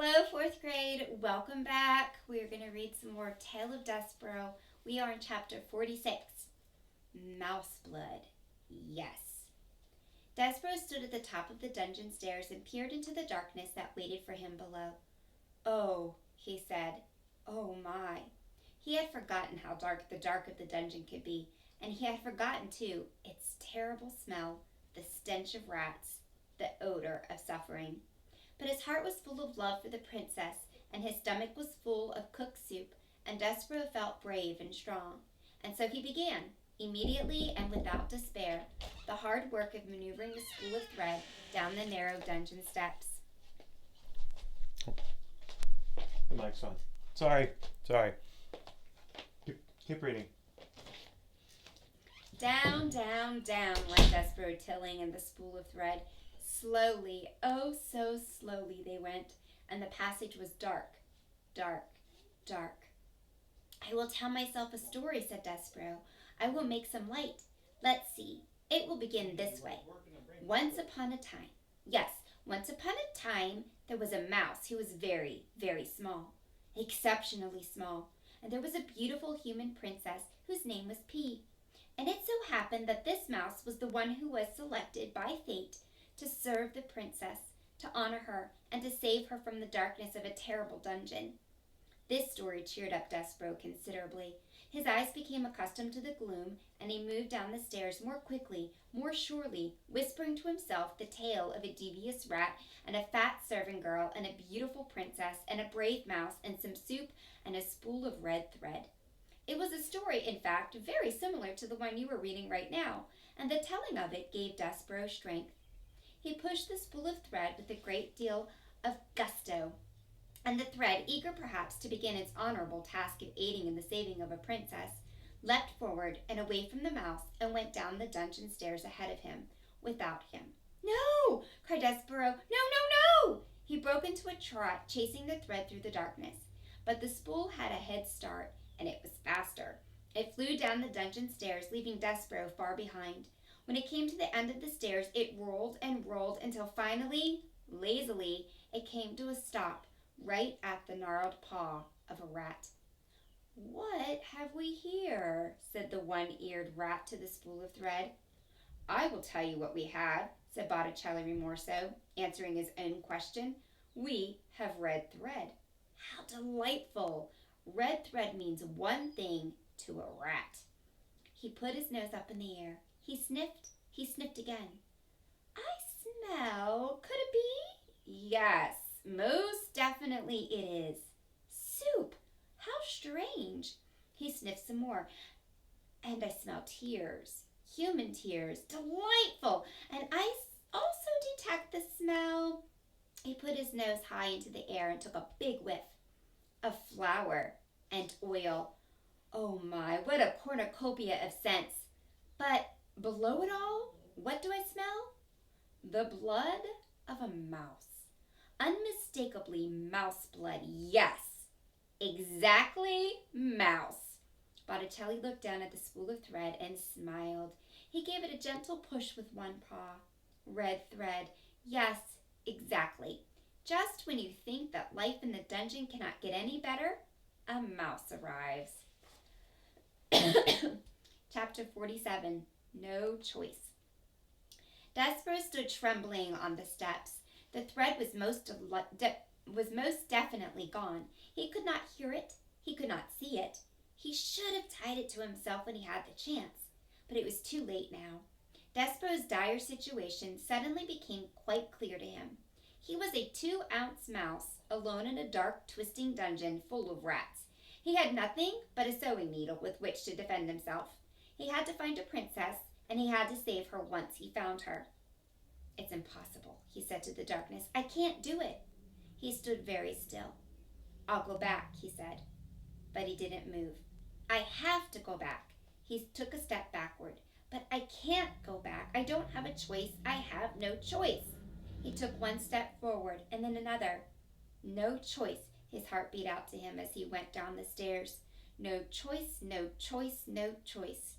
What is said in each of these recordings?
Hello, fourth grade. Welcome back. We are going to read some more Tale of Despereaux. We are in chapter 46. Mouse blood. Yes. Despereaux stood at the top of the dungeon stairs and peered into the darkness that waited for him below. Oh, he said. Oh my. He had forgotten how dark the dark of the dungeon could be, and he had forgotten, too, its terrible smell, the stench of rats, the odor of suffering. But his heart was full of love for the princess, and his stomach was full of cooked soup, and Despereaux felt brave and strong. And so he began, immediately and without despair, the hard work of maneuvering the spool of thread down the narrow dungeon steps. The mic's on. Sorry. Keep reading. Down, down, down went Despereaux tilling in the spool of thread. Slowly, oh so slowly they went, and the passage was dark, dark, dark. I will tell myself a story, said Despereaux. I will make some light. Let's see. It will begin this way. Once upon a time, yes, once upon a time, there was a mouse who was very, very small, exceptionally small, and there was a beautiful human princess whose name was P. And it so happened that this mouse was the one who was selected by fate to serve the princess, to honor her, and to save her from the darkness of a terrible dungeon. This story cheered up Despereaux considerably. His eyes became accustomed to the gloom, and he moved down the stairs more quickly, more surely, whispering to himself the tale of a devious rat and a fat serving girl and a beautiful princess and a brave mouse and some soup and a spool of red thread. It was a story, in fact, very similar to the one you were reading right now, and the telling of it gave Despereaux strength. He pushed the spool of thread with a great deal of gusto, and the thread, eager perhaps to begin its honorable task of aiding in the saving of a princess, leapt forward and away from the mouse and went down the dungeon stairs ahead of him, without him. No! Cried Despereaux. No! He broke into a trot, chasing the thread through the darkness. But the spool had a head start, and it was faster. It flew down the dungeon stairs, leaving Despereaux far behind. When it came to the end of the stairs, it rolled and rolled until finally, lazily, it came to a stop right at the gnarled paw of a rat. What have we here? Said the one-eared rat to the spool of thread. I will tell you what we have, said Botticelli Rimorso, answering his own question. We have red thread. How delightful! Red thread means one thing to a rat. He put his nose up in the air. He sniffed again. I smell, could it be? Yes, most definitely it is. Soup! How strange! He sniffed some more. And I smell tears. Human tears. Delightful! And I also detect the smell. He put his nose high into the air and took a big whiff of flour and oil. Oh my, what a cornucopia of scents. But below it all, what do I smell? The blood of a mouse. Unmistakably mouse blood, yes. Exactly mouse. Botticelli looked down at the spool of thread and smiled. He gave it a gentle push with one paw. Red thread, yes, exactly. Just when you think that life in the dungeon cannot get any better, a mouse arrives. Chapter 47. No choice. Despereaux stood trembling on the steps. The thread was most definitely gone. He could not hear it. He could not see it. He should have tied it to himself when he had the chance. But it was too late now. Despereaux's dire situation suddenly became quite clear to him. He was a 2-ounce mouse, alone in a dark, twisting dungeon full of rats. He had nothing but a sewing needle with which to defend himself. He had to find a princess, and he had to save her once he found her. It's impossible, he said to the darkness. I can't do it. He stood very still. I'll go back, he said. But he didn't move. I have to go back. He took a step backward. But I can't go back. I don't have a choice. I have no choice. He took one step forward and then another. No choice. His heart beat out to him as he went down the stairs. No choice, no choice, no choice.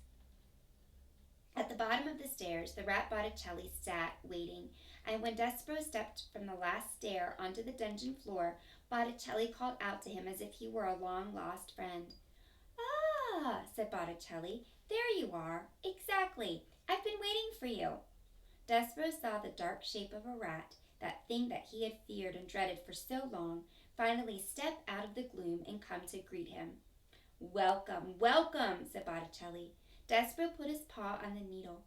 At the bottom of the stairs, the rat Botticelli sat, waiting, and when Despereaux stepped from the last stair onto the dungeon floor, Botticelli called out to him as if he were a long-lost friend. "Ah," said Botticelli, "there you are. Exactly. I've been waiting for you." Despereaux saw the dark shape of a rat, that thing that he had feared and dreaded for so long, finally step out of the gloom and come to greet him. "Welcome, welcome," said Botticelli. Despereaux put his paw on the needle.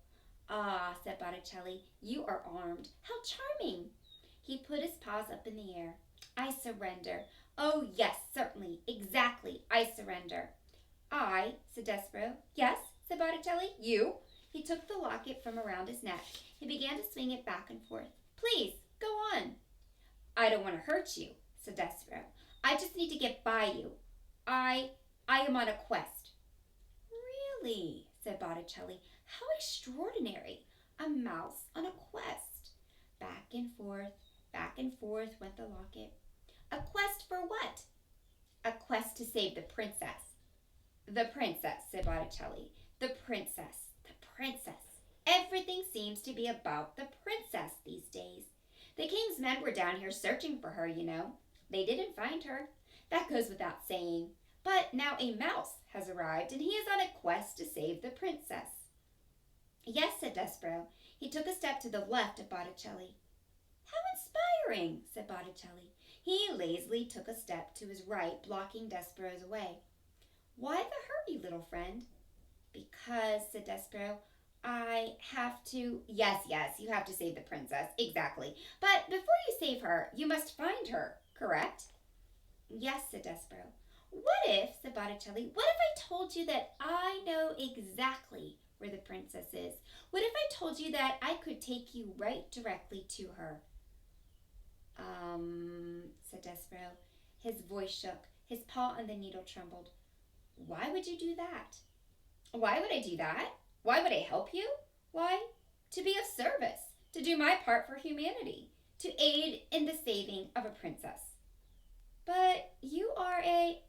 "Ah," said Botticelli, "you are armed. How charming!" He put his paws up in the air. "I surrender. Oh, yes, certainly, exactly, I surrender." "I," said Despereaux. "Yes," said Botticelli. "You?" He took the locket from around his neck. He began to swing it back and forth. "Please, go on." "I don't want to hurt you," said Despereaux. "I just need to get by you. I am on a quest." "Really?" said Botticelli. "How extraordinary! A mouse on a quest." Back and forth went the locket. "A quest for what?" "A quest to save the princess." "The princess," said Botticelli. "The princess. The princess. Everything seems to be about the princess these days. The king's men were down here searching for her, you know. They didn't find her. That goes without saying. But now a mouse has arrived, and he is on a quest to save the princess." "Yes," said Despereaux. He took a step to the left of Botticelli. "How inspiring," said Botticelli. He lazily took a step to his right, blocking Despereaux's way. "Why the hurry, little friend?" "Because," said Despereaux, "I have to—" "Yes, yes, you have to save the princess. Exactly. But before you save her, you must find her, correct?" "Yes," said Despereaux. "What if," said Botticelli, "what if I told you that I know exactly where the princess is? What if I told you that I could take you right directly to her?" Said Despereaux. His voice shook. His paw on the needle trembled. "Why would you do that?" "Why would I do that? Why would I help you? Why, to be of service, to do my part for humanity, to aid in the saving of a princess." "But you are a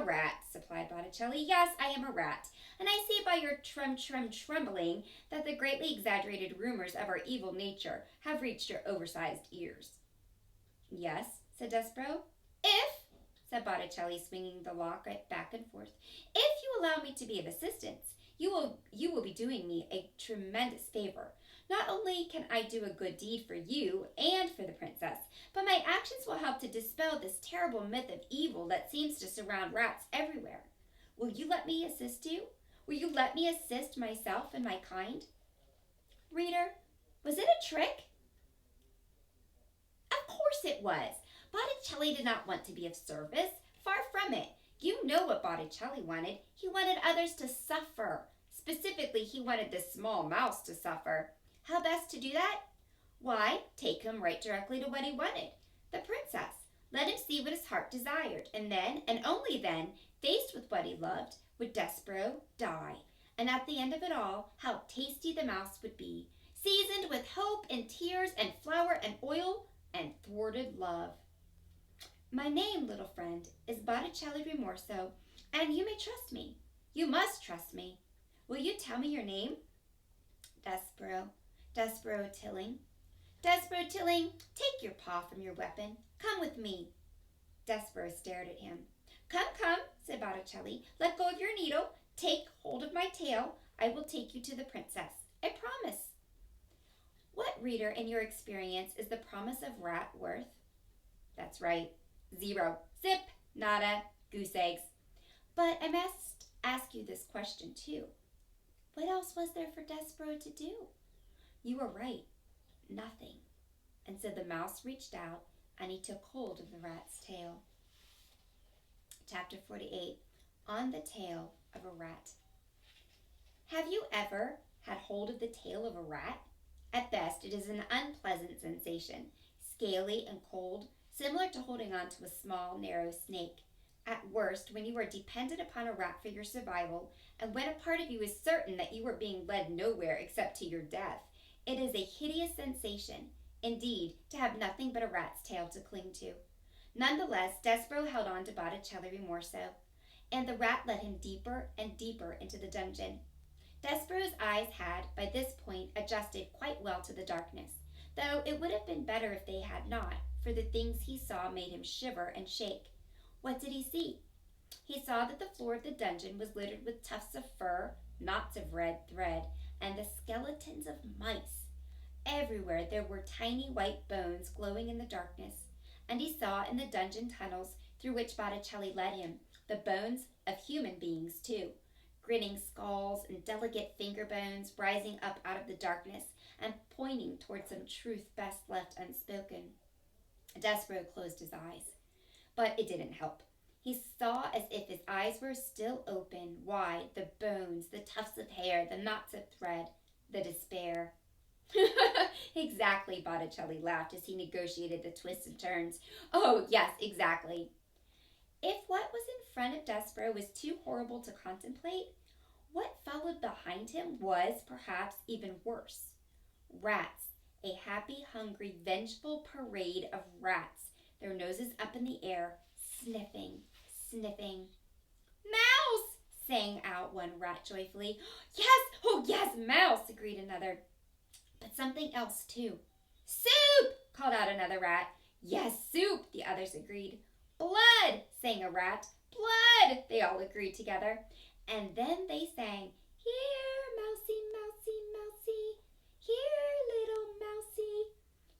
rat," supplied Botticelli. "Yes, I am a rat, and I see by your trembling that the greatly exaggerated rumors of our evil nature have reached your oversized ears." "Yes," said Despereaux. "If," said Botticelli, swinging the locket back and forth, "if you allow me to be of assistance, you will be doing me a tremendous favor. Not only can I do a good deed for you and for the princess, but my actions will help to dispel this terrible myth of evil that seems to surround rats everywhere. Will you let me assist you? Will you let me assist myself and my kind?" Reader, was it a trick? Of course it was. Botticelli did not want to be of service. Far from it. You know what Botticelli wanted. He wanted others to suffer. Specifically, he wanted this small mouse to suffer. How best to do that? Why, take him right directly to what he wanted. The princess. Let him see what his heart desired. And then, and only then, faced with what he loved, would Despereaux die. And at the end of it all, how tasty the mouse would be. Seasoned with hope and tears and flour and oil and thwarted love. My name, little friend, is Botticelli Rimorso, and you may trust me. You must trust me. Will you tell me your name? Despereaux. Despereaux Tilling. Despereaux Tilling, take your paw from your weapon. Come with me. Despereaux stared at him. Come, come, said Botticelli. Let go of your needle. Take hold of my tail. I will take you to the princess. I promise. What, reader, in your experience, is the promise of rat worth? That's right. 0. Zip, nada, goose eggs. But I must ask you this question, too. What else was there for Despereaux to do? You were right. Nothing. And so the mouse reached out, and he took hold of the rat's tail. Chapter 48. On the Tail of a Rat. Have you ever had hold of the tail of a rat? At best, it is an unpleasant sensation, scaly and cold, similar to holding on to a small, narrow snake. At worst, when you are dependent upon a rat for your survival, and when a part of you is certain that you are being led nowhere except to your death, it is a hideous sensation, indeed, to have nothing but a rat's tail to cling to. Nonetheless, Despereaux held on to Botticelli Rimorso, and the rat led him deeper and deeper into the dungeon. Despereaux's eyes had, by this point, adjusted quite well to the darkness, though it would have been better if they had not, for the things he saw made him shiver and shake. What did he see? He saw that the floor of the dungeon was littered with tufts of fur, knots of red thread, and the skeletons of mice. Everywhere there were tiny white bones glowing in the darkness, and he saw in the dungeon tunnels through which Botticelli led him the bones of human beings, too, grinning skulls and delicate finger bones rising up out of the darkness and pointing toward some truth best left unspoken. Despereaux closed his eyes, but it didn't help. He saw as if his eyes were still open, wide, the bones, the tufts of hair, the knots of thread, the despair. Exactly, Botticelli laughed as he negotiated the twists and turns. Oh, yes, exactly. If what was in front of Despereaux was too horrible to contemplate, what followed behind him was, perhaps, even worse. Rats, a happy, hungry, vengeful parade of rats, their noses up in the air, sniffing, sniffing. Mouse! Sang out one rat joyfully. Yes! Oh, yes, mouse! Agreed another. But something else, too. Soup! Called out another rat. Yes, soup! The others agreed. Blood! Sang a rat. Blood! They all agreed together. And then they sang, Here, mousy, mousy, mousy. Here, little mousy.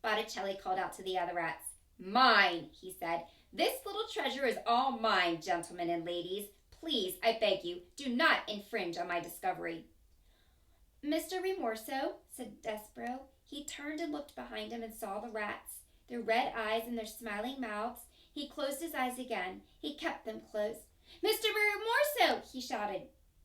Botticelli called out to the other rats. Mine, he said. This little treasure is all mine, gentlemen and ladies. Please, I beg you, do not infringe on my discovery. Mr. Remorso, said Despereaux. He turned and looked behind him and saw the rats, their red eyes and their smiling mouths. He closed his eyes again. He kept them closed. Mr. Remorso, he shouted.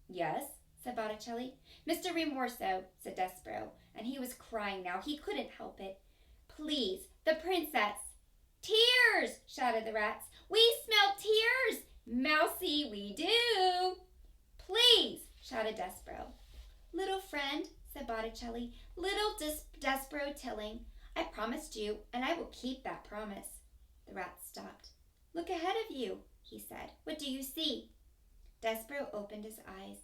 Yes, said Botticelli. Mr. Remorso, said Despereaux, and he was crying now. He couldn't help it. Please, the princess. Tears, shouted the rats. We smell tears. Mousy, we do. Please, shouted Despereaux. Little friend, said Botticelli, little Despereaux Tilling, I promised you, and I will keep that promise. The rat stopped. Look ahead of you, he said. What do you see? Despereaux opened his eyes.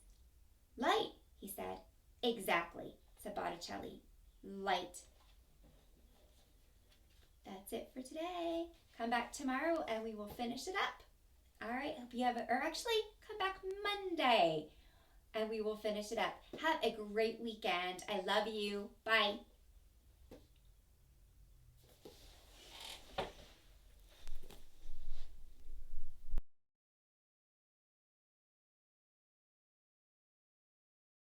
Light, he said. Exactly, said Botticelli. Light. That's it for today. Come back tomorrow and we will finish it up. All right, hope you have it. Or actually, come back Monday and we will finish it up. Have a great weekend. I love you. Bye.